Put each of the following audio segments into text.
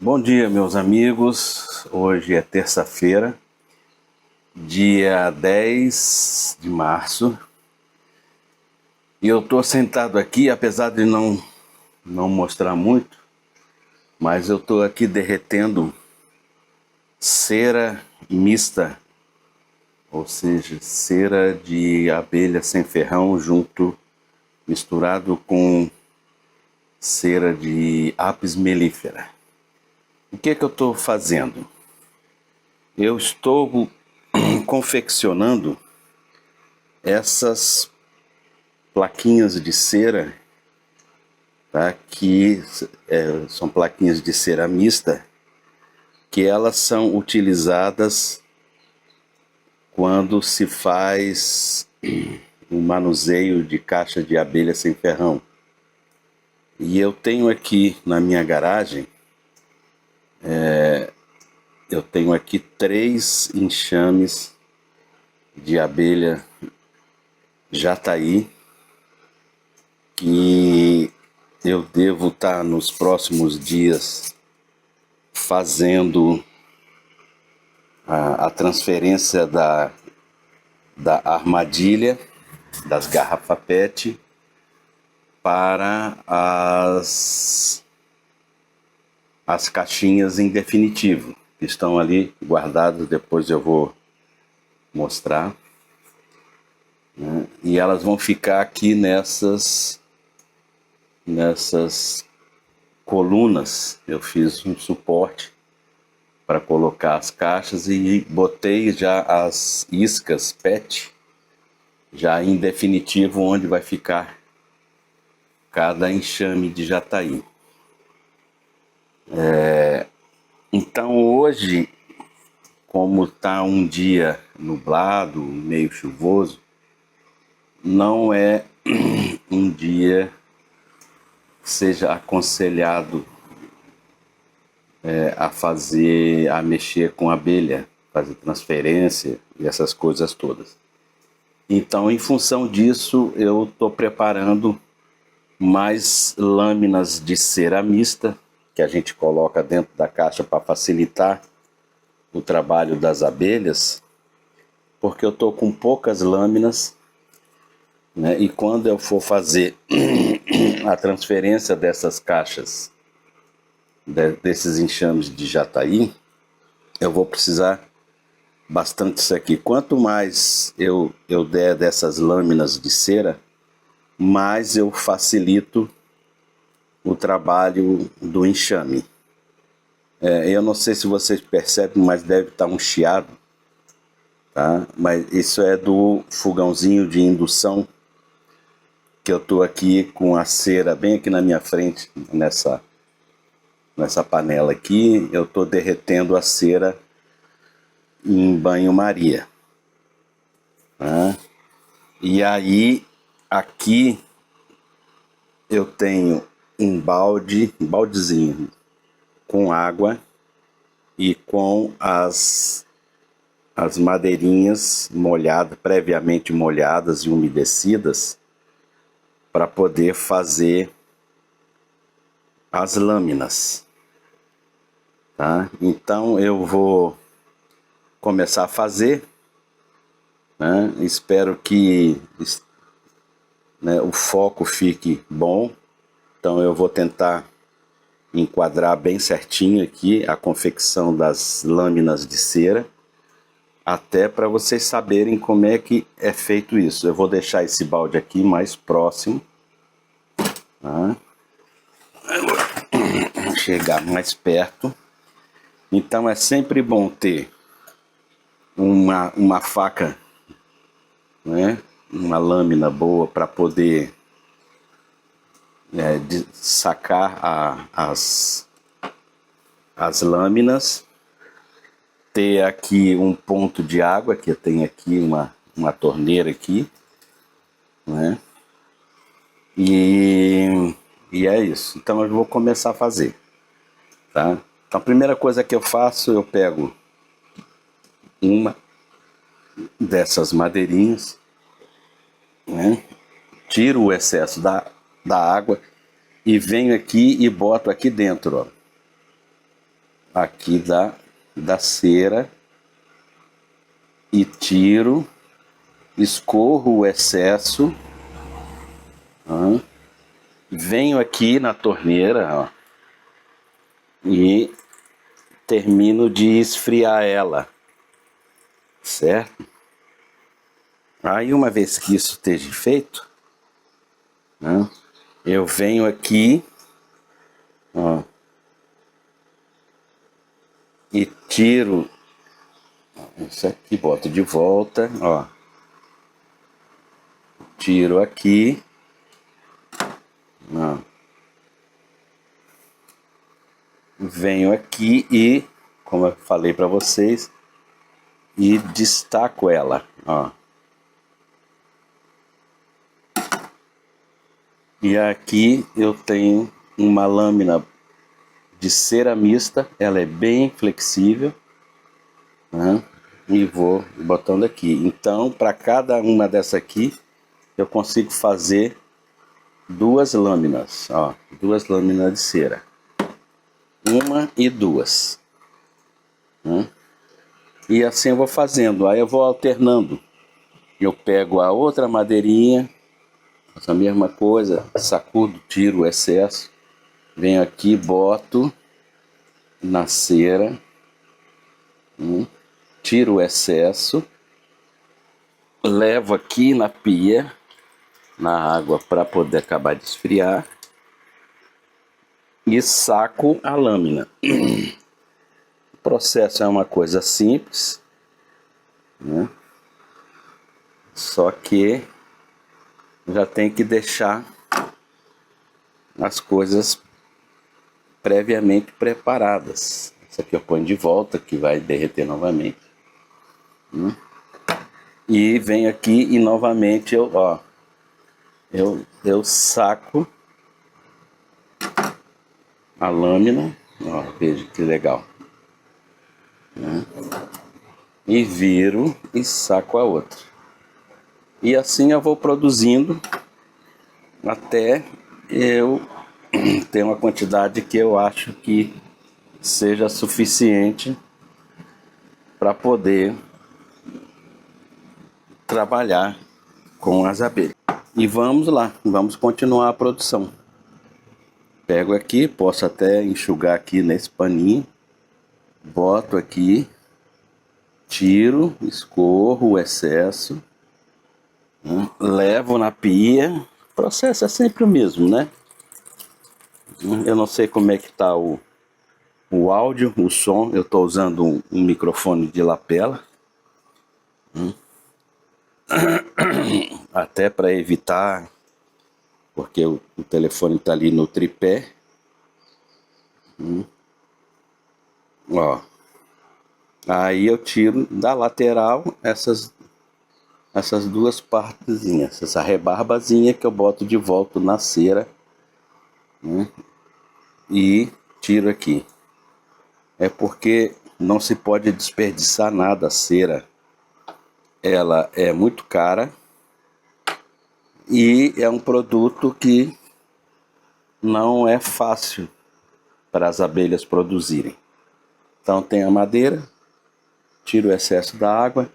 Bom dia, meus amigos. Hoje é terça-feira, dia 10 de março. E eu estou sentado aqui, apesar de não mostrar muito, mas eu estou aqui derretendo cera mista, ou seja, cera de abelha sem ferrão misturado com cera de apis mellifera. O que eu estou fazendo? Eu estou confeccionando essas plaquinhas de cera, tá? Que são plaquinhas de cera mista, que elas são utilizadas quando se faz um manuseio de caixa de abelha sem ferrão. E eu tenho aqui na minha garagem, eu tenho aqui 3 enxames de abelha jataí, que eu devo estar nos próximos dias fazendo a transferência da armadilha, das garrafas PET, para as caixinhas em definitivo, que estão ali guardadas, depois eu vou mostrar, né? E elas vão ficar aqui nessas colunas. Eu fiz um suporte para colocar as caixas e botei já as iscas PET já em definitivo onde vai ficar cada enxame de jataí. Então hoje, como está um dia nublado, meio chuvoso, não é um dia que seja aconselhado a mexer com abelha, fazer transferência e essas coisas todas. Então, em função disso, eu estou preparando mais lâminas de cera mista, que a gente coloca dentro da caixa para facilitar o trabalho das abelhas, porque eu estou com poucas lâminas, né? E quando eu for fazer a transferência dessas caixas, desses enxames de jataí, eu vou precisar bastante disso aqui. Quanto mais eu der dessas lâminas de cera, mais eu facilito o trabalho do enxame. Eu não sei se vocês percebem, mas deve estar um chiado, tá? Mas isso é do fogãozinho de indução, que eu estou aqui com a cera bem aqui na minha frente, nessa panela aqui. Eu estou derretendo a cera em banho-maria, tá? E aí, aqui eu tenho um baldezinho com água e com as madeirinhas molhadas, previamente molhadas e umedecidas, para poder fazer as lâminas, tá? Então eu vou começar a fazer, né? Espero que, né, o foco fique bom. Então eu vou tentar enquadrar bem certinho aqui a confecção das lâminas de cera, até para vocês saberem como é que é feito isso. Eu vou deixar esse balde aqui mais próximo, tá? Vou chegar mais perto. Então é sempre bom ter uma faca, né? Uma lâmina boa para poder sacar as lâminas. Ter aqui um ponto de água, que eu tenho aqui uma torneira aqui, né? E é isso. Então eu vou começar a fazer, tá? Então a primeira coisa que eu faço, eu pego uma dessas madeirinhas, né? Tiro o excesso da água e venho aqui e boto aqui dentro, ó. aqui da cera e tiro, escorro o excesso, venho aqui na torneira, ó, e termino de esfriar ela, certo? Aí uma vez que isso esteja feito, né, eu venho aqui, ó, e tiro isso aqui, boto de volta, ó, tiro aqui, ó, venho aqui e, como eu falei para vocês, e destaco ela, ó. E aqui eu tenho uma lâmina de cera mista, ela é bem flexível, né? E vou botando aqui. Então, para cada uma dessa aqui, eu consigo fazer duas lâminas, ó, duas lâminas de cera, uma e duas, né? E assim eu vou fazendo, aí eu vou alternando. Eu pego a outra madeirinha, faço a mesma coisa, sacudo, tiro o excesso, venho aqui, boto na cera, tiro o excesso, levo aqui na pia, na água para poder acabar de esfriar e saco a lâmina. O processo é uma coisa simples, né? Só que já tem que deixar as coisas previamente preparadas. Essa aqui eu ponho de volta, que vai derreter novamente. E venho aqui e novamente eu saco a lâmina, ó, veja que legal, né? E viro e saco a outra. E assim eu vou produzindo até eu ter uma quantidade que eu acho que seja suficiente para poder trabalhar com as abelhas. E vamos lá, vamos continuar a produção. Pego aqui, posso até enxugar aqui nesse paninho, boto aqui, tiro, escorro o excesso, né? Levo na pia. O processo é sempre o mesmo, né? Eu não sei como é que tá o áudio, o som. Eu estou usando um microfone de lapela, até para evitar, porque o telefone está ali no tripé. Ó, aí eu tiro da lateral essas duas partezinhas, essa rebarbazinha que eu boto de volta na cera, né? E tiro aqui. É porque não se pode desperdiçar nada. A cera, ela é muito cara e é um produto que não é fácil para as abelhas produzirem. Então tem a madeira, tiro o excesso da água,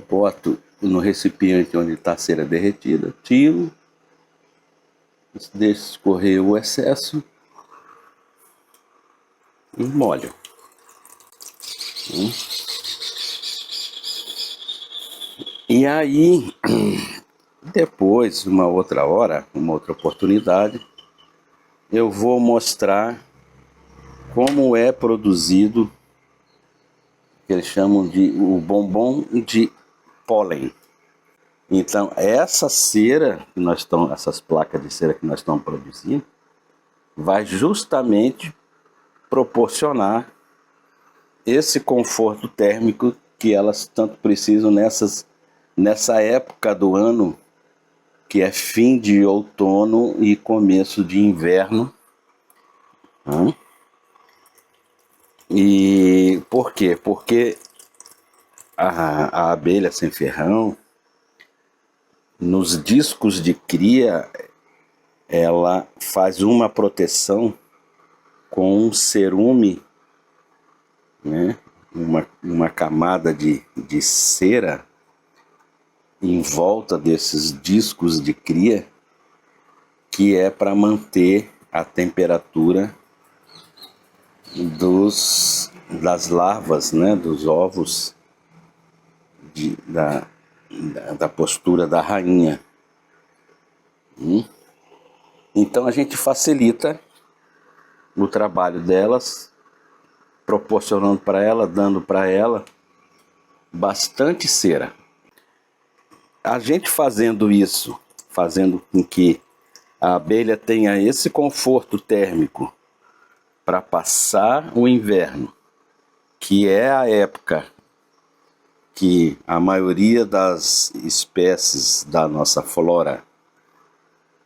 boto no recipiente onde está a cera derretida, tiro, deixo escorrer o excesso e molho. E aí, depois, uma outra hora, uma outra oportunidade, eu vou mostrar como é produzido, que eles chamam de o bombom de pólen. Então, essa cera que nós estamos, essas placas de cera que nós estamos produzindo, vai justamente proporcionar esse conforto térmico que elas tanto precisam nessa época do ano, que é fim de outono e começo de inverno. E por quê? Porque a abelha sem ferrão, nos discos de cria, ela faz uma proteção com um cerume né, uma camada de cera em volta desses discos de cria, que é para manter a temperatura das larvas, né, dos ovos, da postura da rainha. Então a gente facilita o trabalho delas, proporcionando para ela, dando para ela bastante cera. A gente fazendo isso, fazendo com que a abelha tenha esse conforto térmico para passar o inverno, que é a época que a maioria das espécies da nossa flora,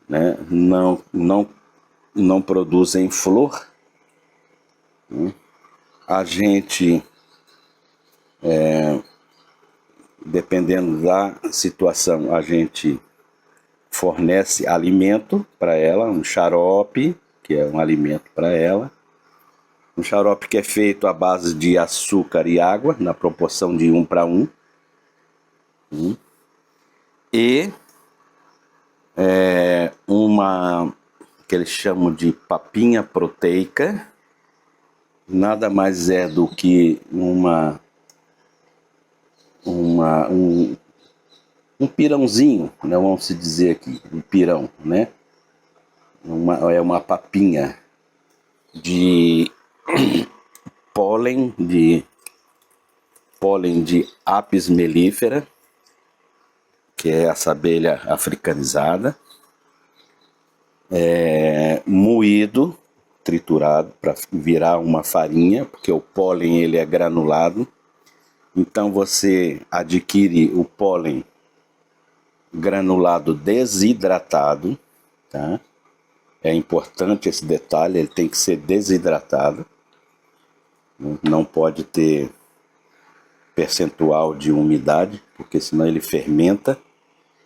né, não produzem flor, né? A gente, dependendo da situação, a gente fornece alimento para ela, um xarope, que é um alimento para ela. Um xarope que é feito à base de açúcar e água, na proporção de 1:1. E uma que eles chamam de papinha proteica, nada mais é do que um pirãozinho, né, vamos se dizer aqui, um pirão, né? É uma papinha de pólen de Apis mellifera, que é essa abelha africanizada, moído, triturado para virar uma farinha, porque o pólen ele é granulado. Então você adquire o pólen granulado desidratado, tá? É importante esse detalhe, ele tem que ser desidratado, não pode ter percentual de umidade, porque senão ele fermenta,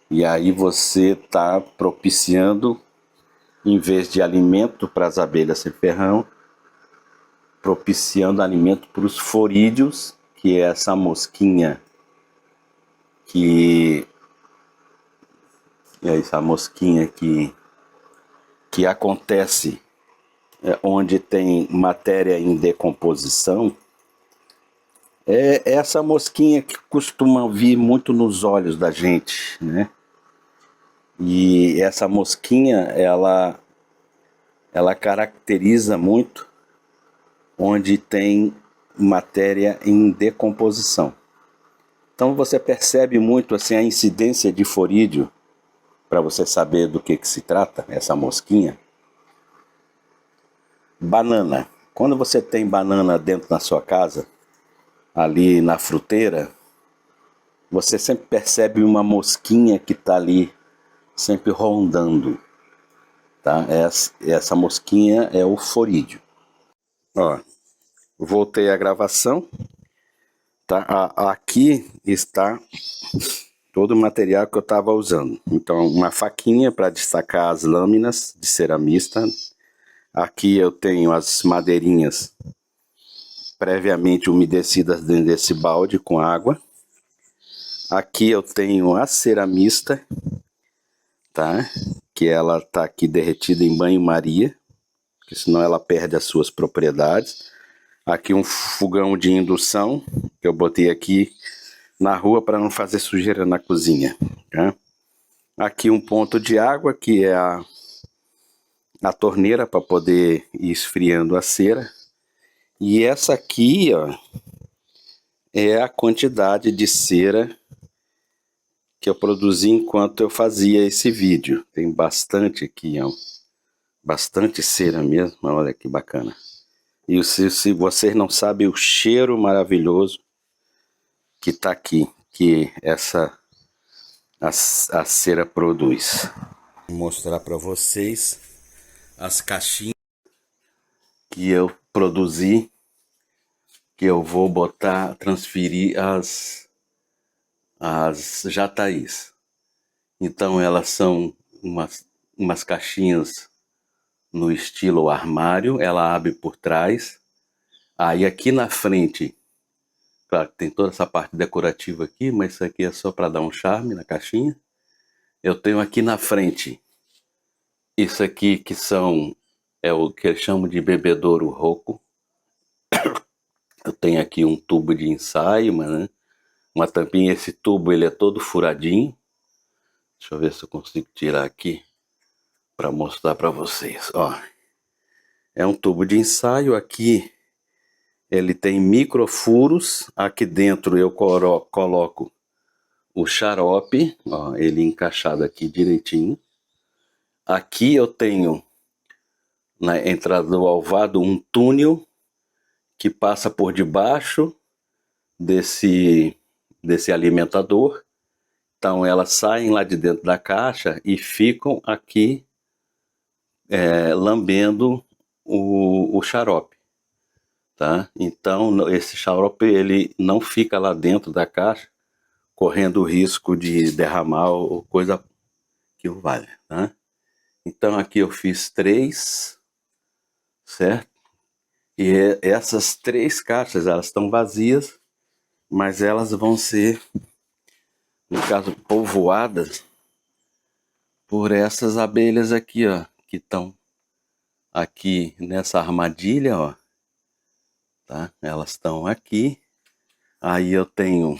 e aí você está propiciando, em vez de alimento para as abelhas sem ferrão, propiciando alimento para os forídeos, que é essa mosquinha que acontece onde tem matéria em decomposição. É essa mosquinha que costuma vir muito nos olhos da gente, né? E essa mosquinha, ela caracteriza muito onde tem matéria em decomposição. Então você percebe muito assim a incidência de forídeo, para você saber do que se trata, essa mosquinha. Banana. Quando você tem banana dentro da sua casa, ali na fruteira, você sempre percebe uma mosquinha que está ali, sempre rondando. Tá? Essa mosquinha é o forídeo. Ó, voltei à gravação. Tá? Aqui está todo o material que eu estava usando. Então, uma faquinha para destacar as lâminas de ceramista. Aqui eu tenho as madeirinhas previamente umedecidas dentro desse balde com água. Aqui eu tenho a ceramista, tá? Que ela está aqui derretida em banho-maria, porque senão ela perde as suas propriedades. Aqui um fogão de indução, que eu botei aqui na rua para não fazer sujeira na cozinha. Tá? Aqui um ponto de água, que é a torneira para poder ir esfriando a cera. E essa aqui, ó, é a quantidade de cera que eu produzi enquanto eu fazia esse vídeo. Tem bastante aqui, ó. Bastante cera mesmo, olha que bacana. E se vocês não sabem o cheiro maravilhoso que está aqui, que a cera produz. Vou mostrar para vocês as caixinhas que eu produzi, que eu vou transferir as jataís. Então elas são umas caixinhas no estilo armário, ela abre por trás. Aí aqui na frente, claro que tem toda essa parte decorativa aqui, mas isso aqui é só para dar um charme na caixinha. Eu tenho aqui na frente, isso aqui que é o que eles chamam de bebedouro rouco. Eu tenho aqui um tubo de ensaio, uma tampinha. Esse tubo ele é todo furadinho. Deixa eu ver se eu consigo tirar aqui para mostrar para vocês. Ó, é um tubo de ensaio. Aqui ele tem microfuros. Aqui dentro eu coloco o xarope, ó, ele encaixado aqui direitinho. Aqui eu tenho na entrada do alvado um túnel que passa por debaixo desse alimentador. Então elas saem lá de dentro da caixa e ficam aqui lambendo o xarope, tá? Então esse xarope ele não fica lá dentro da caixa correndo o risco de derramar ou coisa que o valha, tá? Então aqui eu fiz 3, certo? E essas 3 caixas elas estão vazias, mas elas vão ser, no caso, povoadas por essas abelhas aqui, ó, que estão aqui nessa armadilha, ó, tá? Elas estão aqui. Aí eu tenho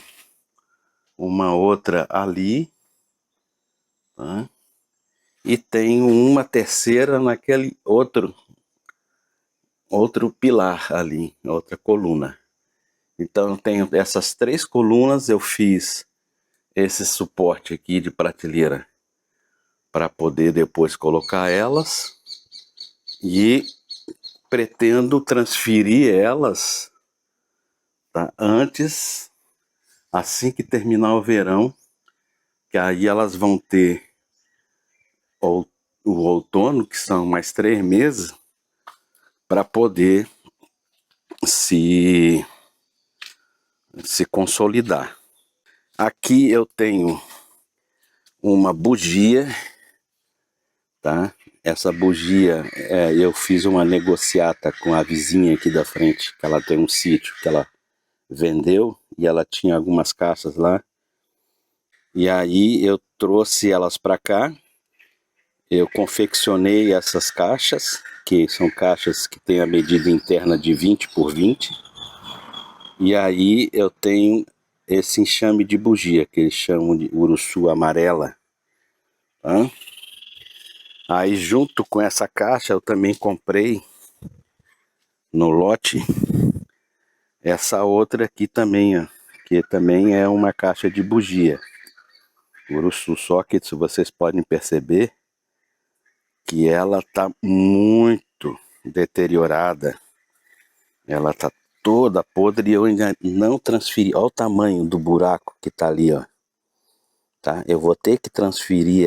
uma outra ali, tá? E tenho uma terceira naquele outro pilar ali, outra coluna. Então eu tenho essas 3 colunas, eu fiz esse suporte aqui de prateleira para poder depois colocar elas e pretendo transferir elas, tá? Antes, assim que terminar o verão, que aí elas vão ter o outono, que são mais 3 meses, para poder se consolidar. Aqui eu tenho uma bugia, tá? Essa bugia, eu fiz uma negociata com a vizinha aqui da frente, que ela tem um sítio que ela vendeu e ela tinha algumas caixas lá. E aí eu trouxe elas para cá. Eu confeccionei essas caixas, que são caixas que têm a medida interna de 20 por 20. E aí eu tenho esse enxame de bugia, que eles chamam de uruçu amarela. Tá? Aí junto com essa caixa eu também comprei no lote essa outra aqui também, ó, que também é uma caixa de bugia. Uruçu, só que se vocês podem perceber que ela tá muito deteriorada. Ela tá toda podre e eu ainda não transferi. Olha o tamanho do buraco que tá ali, ó. Tá? Eu vou ter que transferir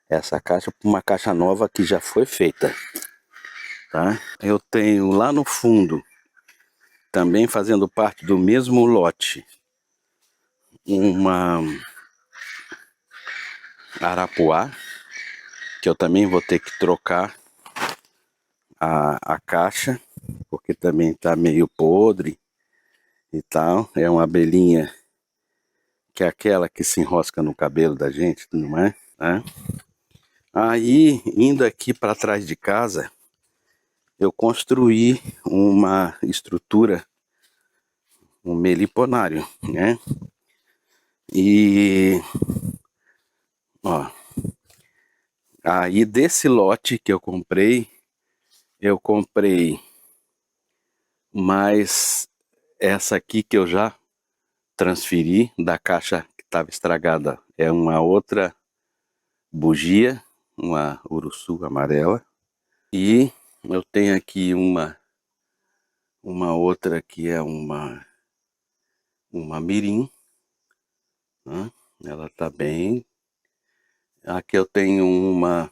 essa caixa para uma caixa nova que já foi feita. Tá? Eu tenho lá no fundo, também fazendo parte do mesmo lote, uma arapuá, que eu também vou ter que trocar a caixa, porque também tá meio podre e tal. É uma abelhinha que é aquela que se enrosca no cabelo da gente, não é? Aí, indo aqui para trás de casa, eu construí uma estrutura, um meliponário, né? E, ó, aí desse lote que eu comprei mais essa aqui que eu já transferi da caixa que estava estragada. É uma outra bugia, uma uruçu amarela. E eu tenho aqui uma outra que é uma mirim, né? Ela tá bem. Aqui eu tenho uma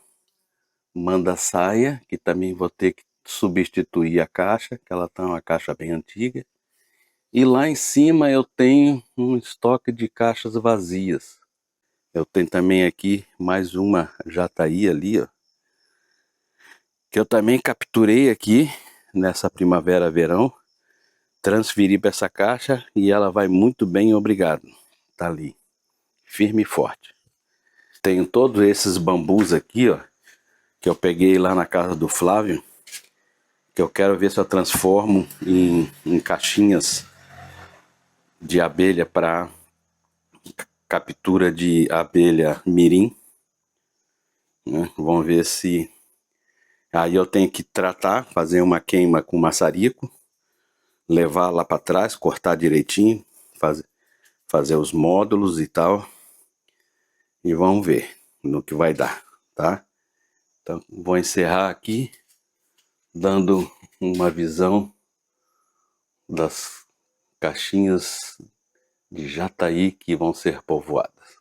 manda-saia, que também vou ter que substituir a caixa, que ela tá uma caixa bem antiga. E lá em cima eu tenho um estoque de caixas vazias. Eu tenho também aqui mais uma jataí ali, ó, que eu também capturei aqui, nessa primavera-verão, transferir para essa caixa e ela vai muito bem, obrigado. Tá ali, firme e forte. Tenho todos esses bambus aqui, ó, que eu peguei lá na casa do Flávio, que eu quero ver se eu transformo em caixinhas de abelha para captura de abelha mirim, né? Vamos ver se... Aí eu tenho que tratar, fazer uma queima com maçarico, levar lá para trás, cortar direitinho, fazer os módulos e tal, e vamos ver no que vai dar, tá? Então vou encerrar aqui, dando uma visão das caixinhas de jataí que vão ser povoadas.